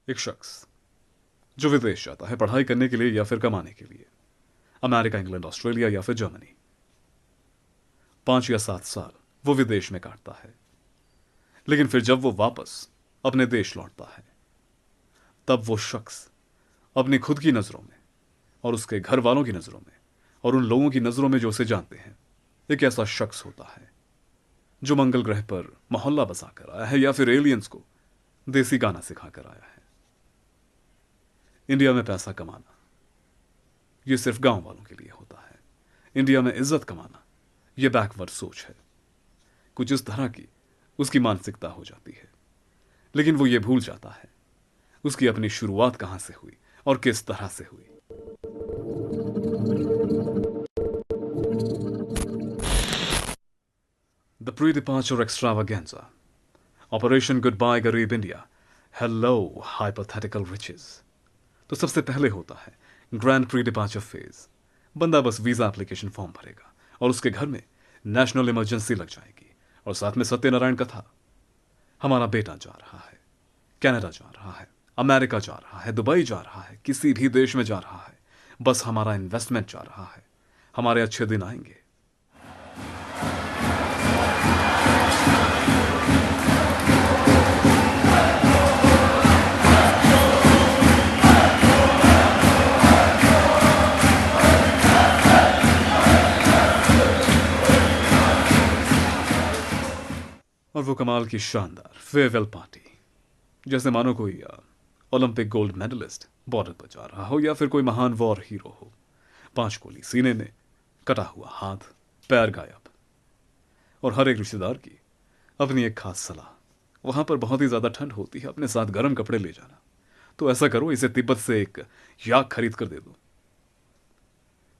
एक शख्स जो विदेश जाता है पढ़ाई करने के लिए या फिर कमाने के लिए, अमेरिका, इंग्लैंड, ऑस्ट्रेलिया या फिर जर्मनी, 5 या 7 साल वो विदेश में काटता है। लेकिन फिर जब वो वापस अपने देश लौटता है, तब वो शख्स अपनी खुद की नज़रों में और उसके घर वालों की नज़रों में और उन लोगों की नज़रों में जो उसे जानते हैं, एक ऐसा शख्स होता है जो मंगल ग्रह पर मोहल्ला बसा कर आया है या फिर एलियंस को देसी गाना सिखा कर आया है। इंडिया में पैसा कमाना ये सिर्फ गांव वालों के लिए होता है। इंडिया में इज्जत कमाना ये बैकवर्ड सोच है। कुछ इस तरह की उसकी मानसिकता हो जाती है। लेकिन वो ये भूल जाता है उसकी अपनी शुरुआत कहां से हुई और किस तरह से हुई। The pre departure extravaganza, operation good bye garib India, hello hypothetical riches. तो सबसे पहले होता है ग्रैंड प्री डिपार्चर फेज। बंदा बस वीजा एप्लीकेशन फॉर्म भरेगा और उसके घर में नेशनल इमरजेंसी लग जाएगी और साथ में सत्यनारायण कथा। हमारा बेटा जा रहा है, कनाडा जा रहा है, अमेरिका जा रहा है, दुबई जा रहा है, किसी भी देश में जा रहा है, बस हमारा इन्वेस्टमेंट जा रहा है, हमारे अच्छे दिन आएंगे। और वो कमाल की शानदार फेयरवेल पार्टी, जैसे मानो कोई ओलंपिक गोल्ड मेडलिस्ट बॉर्डर पर जा रहा हो या फिर कोई महान वॉर हीरो हो। 5 गोली सीने में, कटा हुआ हाथ, पैर गायब, और हर एक रिश्तेदार की अपनी एक खास सलाह। वहां पर बहुत ही ज्यादा ठंड होती है, अपने साथ गर्म कपड़े ले जाना। तो ऐसा करो, इसे तिब्बत से एक याक खरीद कर दे दो।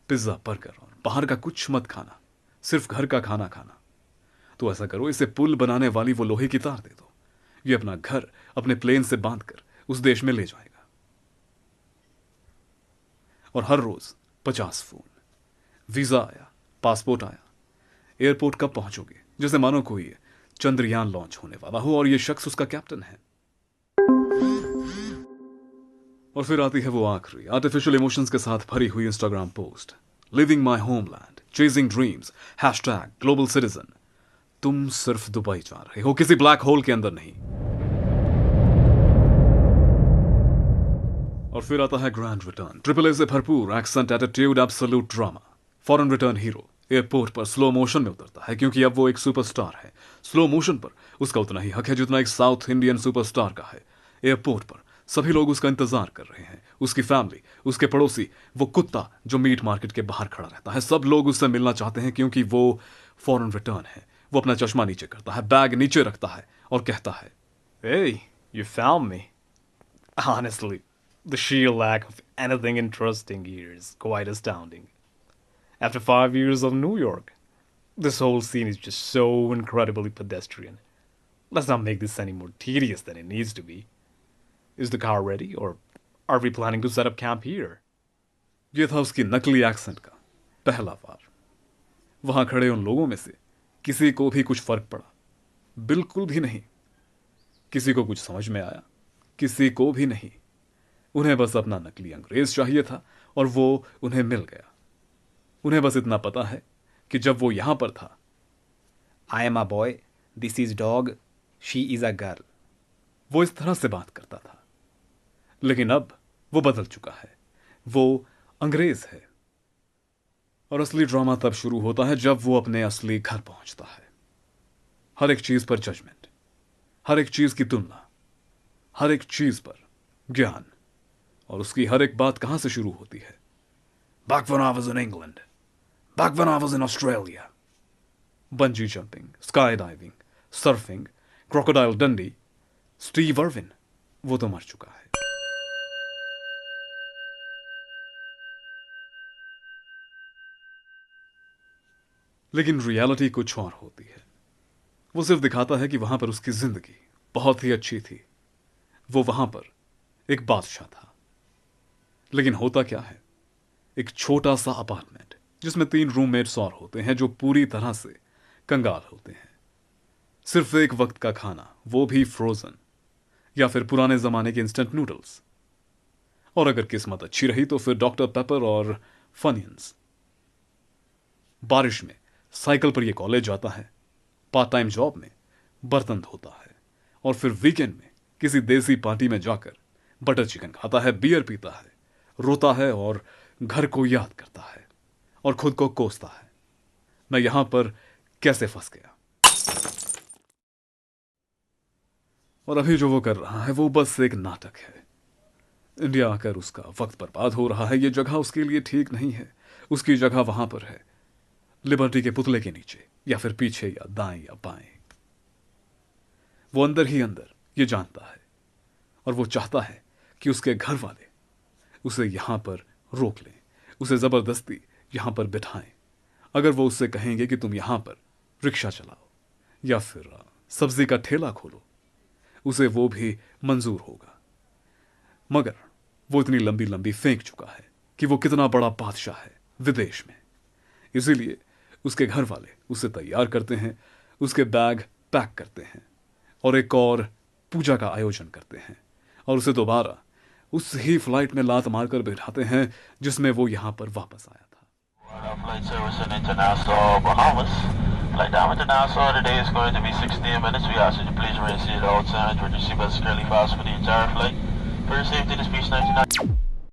पिज्जा, बर्गर और बाहर का कुछ मत खाना, सिर्फ घर का खाना खाना। तो ऐसा करो, इसे पुल बनाने वाली वो लोहे की तार दे दो। ये अपना घर अपने प्लेन से बांधकर उस देश में ले जाएगा। और हर रोज 50 फोन। वीजा आया, पासपोर्ट आया, एयरपोर्ट कब पहुंचोगे, जैसे मानो कोई चंद्रयान लॉन्च होने वाला हो और ये शख्स उसका कैप्टन है। और फिर आती है वो आखिरी आर्टिफिशियल इमोशंस के साथ भरी हुई इंस्टाग्राम पोस्ट, लिविंग माई homeland, chasing dreams, hashtag global citizen. तुम सिर्फ दुबई जा रहे हो, किसी ब्लैक होल के अंदर नहीं। और फिर आता है ग्रैंड रिटर्न, ट्रिपल ए से भरपूर accent, attitude, absolute drama. Foreign return hero airport पर स्लो मोशन में उतरता है क्योंकि अब वो एक सुपरस्टार है। स्लो मोशन पर उसका उतना ही हक है जितना एक साउथ इंडियन सुपरस्टार का है। एयरपोर्ट पर सभी लोग उसका इंतजार कर रहे हैं, उसकी फैमिली, उसके पड़ोसी, वो कुत्ता जो मीट मार्केट के बाहर खड़ा रहता है, सब लोग उससे मिलना चाहते हैं क्योंकि वो फॉरेन रिटर्न है। वो अपना चश्मा नीचे करता है, बैग नीचे रखता है और कहता है, Hey, you found me. Honestly, the sheer lack of anything interesting here is quite astounding. After 5 years of New York, this whole scene is just so incredibly pedestrian. Let's not make this any more tedious than it needs to be. Is the car ready, or are we planning to set up camp here? ये था उसकी नकली accent का पहला वार। वहां खड़े उन लोगों में से किसी को भी कुछ फर्क पड़ा? बिल्कुल भी नहीं। किसी को कुछ समझ में आया? किसी को भी नहीं। उन्हें बस अपना नकली अंग्रेज चाहिए था और वो उन्हें मिल गया। उन्हें बस इतना पता है कि जब वो यहां पर था, I am a boy, this is dog, she is a girl. वो इस तरह से बात करता था। लेकिन अब वो बदल चुका है, वो अंग्रेज है। और असली ड्रामा तब शुरू होता है जब वो अपने असली घर पहुंचता है। हर एक चीज पर जजमेंट, हर एक चीज की तुलना, हर एक चीज पर ज्ञान। और उसकी हर एक बात कहां से शुरू होती है? Back when I was in England, back when I was in Australia. Bungee jumping, sky diving, surfing, crocodile डंडी। स्टीव अर्विन वो तो मर चुका है। लेकिन रियलिटी कुछ और होती है। वो सिर्फ दिखाता है कि वहां पर उसकी जिंदगी बहुत ही अच्छी थी। वो वहां पर एक बादशाह था। लेकिन होता क्या है, एक छोटा सा अपार्टमेंट जिसमें 3 रूममेट्स और होते हैं जो पूरी तरह से कंगाल होते हैं। सिर्फ एक वक्त का खाना, वो भी फ्रोजन। या फिर पुराने जमाने के इंस्टेंट नूडल्स, और अगर किस्मत अच्छी रही तो फिर डॉक्टर पेपर और फनियंस। बारिश में साइकिल पर यह कॉलेज जाता है, पार्ट टाइम जॉब में बर्तन धोता है, और फिर वीकेंड में किसी देसी पार्टी में जाकर बटर चिकन खाता है, बियर पीता है, रोता है और घर को याद करता है और खुद को कोसता है, मैं यहां पर कैसे फंस गया। और अभी जो वो कर रहा है वो बस एक नाटक है। इंडिया आकर उसका वक्त बर्बाद हो रहा है। ये जगह उसके लिए ठीक नहीं है। उसकी जगह वहां पर है, लिबर्टी के पुतले के नीचे, या फिर पीछे, या दाएं या बाएं। वो अंदर ही अंदर ये जानता है, और वो चाहता है कि उसके घर वाले उसे यहां पर रोक लें, उसे जबरदस्ती यहां पर बिठाएं। अगर वो उससे कहेंगे कि तुम यहां पर रिक्शा चलाओ या फिर सब्जी का ठेला खोलो, उसे वो भी मंजूर होगा। मगर वो इतनी लंबी लंबी फेंक चुका है कि वो कितना बड़ा बादशाह है विदेश में। इसीलिए उसके घर वाले उसे तैयार करते हैं, उसके बैग पैक करते हैं और एक और पूजा का आयोजन करते हैं, और उसे दोबारा उस ही फ्लाइट में लात मारकर बिठाते हैं जिसमें वो यहां पर वापस आया था। Flight service in International Bahamas. Flight down to Nassau today is going to be 16 minutes. We ask you to please remain seated outside with your seatbelts securely fastened for the entire flight. For your safety, this speech 99.